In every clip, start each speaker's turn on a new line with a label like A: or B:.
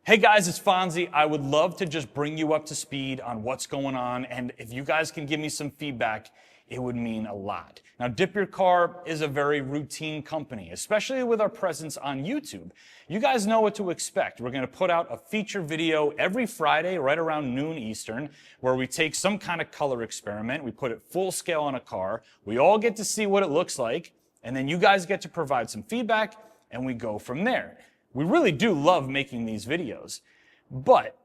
A: Hey guys, it's Fonzie. I would love to just bring you up to speed on what's going on, and if you guys can give me some feedback, it would mean a lot. Now, DipYourCar is a very routine company, especially with our presence on YouTube. You guys know what to expect. We're going to put out a feature video every Friday right around noon Eastern, where we take some kind of color experiment, we put it full scale on a car, we all get to see what it looks like, and then you guys get to provide some feedback, and we go from there. We really do love making these videos, but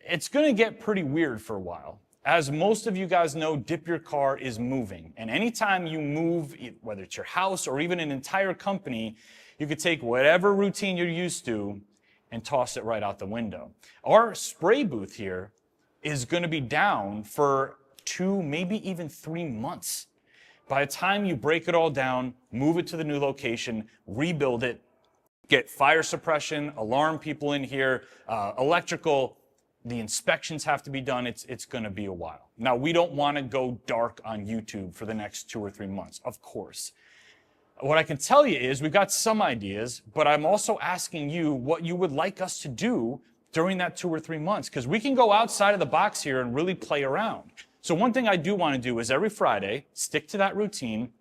A: it's going to get pretty weird for a while. As most of you guys know, DipYourCar is moving. And anytime you move, whether it's your house or even an entire company, you could take whatever routine you're used to and toss it right out the window. Our spray booth here is going to be down for 2, maybe even 3 months. By the time you break it all down, move it to the new location, rebuild it, get fire suppression, alarm people in here, electrical, the inspections have to be done. It's going to be a while. Now, we don't want to go dark on YouTube for the next 2 or 3 months, of course. What I can tell you is we've got some ideas, but I'm also asking you what you would like us to do during that 2 or 3 months, because we can go outside of the box here and really play around. So one thing I do want to do is every Friday, stick to that routine,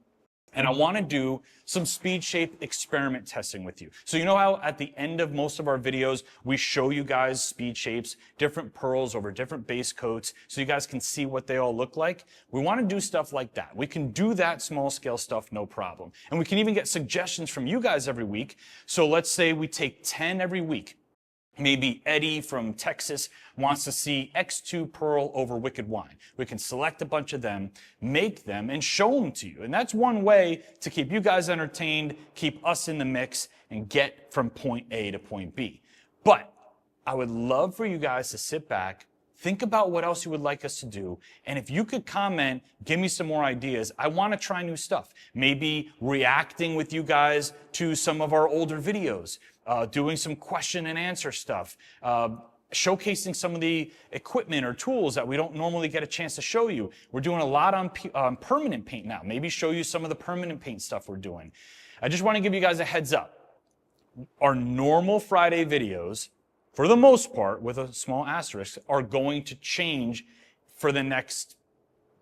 A: and I want to do some speed shape experiment testing with you. So you know how at the end of most of our videos, we show you guys speed shapes, different pearls over different base coats, so you guys can see what they all look like? We want to do stuff like that. We can do that small scale stuff, no problem. And we can even get suggestions from you guys every week. So let's say we take 10 every week. Maybe Eddie from Texas wants to see X2 Pearl over Wicked Wine. We can select a bunch of them, make them, and show them to you. And that's one way to keep you guys entertained, keep us in the mix, and get from point A to point B. But I would love for you guys to sit back, think about what else you would like us to do, and if you could comment, give me some more ideas. I want to try new stuff. Maybe reacting with you guys to some of our older videos. Doing some question and answer stuff, showcasing some of the equipment or tools that we don't normally get a chance to show you. We're doing a lot on permanent paint now. Maybe show you some of the permanent paint stuff we're doing. I just want to give you guys a heads up. Our normal Friday videos, for the most part, with a small asterisk, are going to change for the next,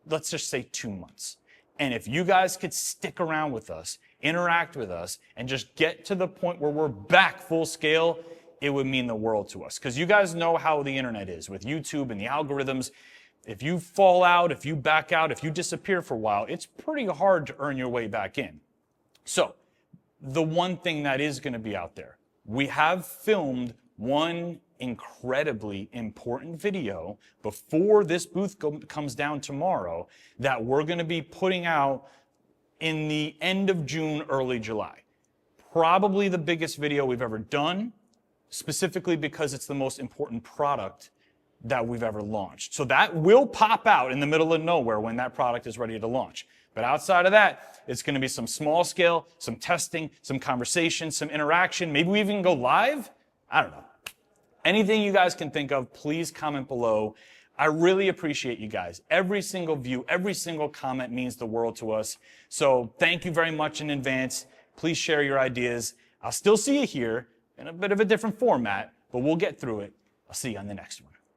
A: let's just say 2 months. And if you guys could stick around with us, interact with us, and just get to the point where we're back full scale, it would mean the world to us. Because you guys know how the internet is with YouTube and the algorithms. If you fall out, if you back out, if you disappear for a while, it's pretty hard to earn your way back in. So, the one thing that is going to be out there, we have filmed one incredibly important video before this booth comes down tomorrow that we're going to be putting out in the end of June, early July. Probably the biggest video we've ever done, specifically because it's the most important product that we've ever launched. So that will pop out in the middle of nowhere when that product is ready to launch. But outside of that, it's going to be some small scale, some testing, some conversation, some interaction. Maybe we even go live. I don't know. Anything you guys can think of, please comment below. I really appreciate you guys. Every single view, every single comment means the world to us. So thank you very much in advance. Please share your ideas. I'll still see you here in a bit of a different format, but we'll get through it. I'll see you on the next one.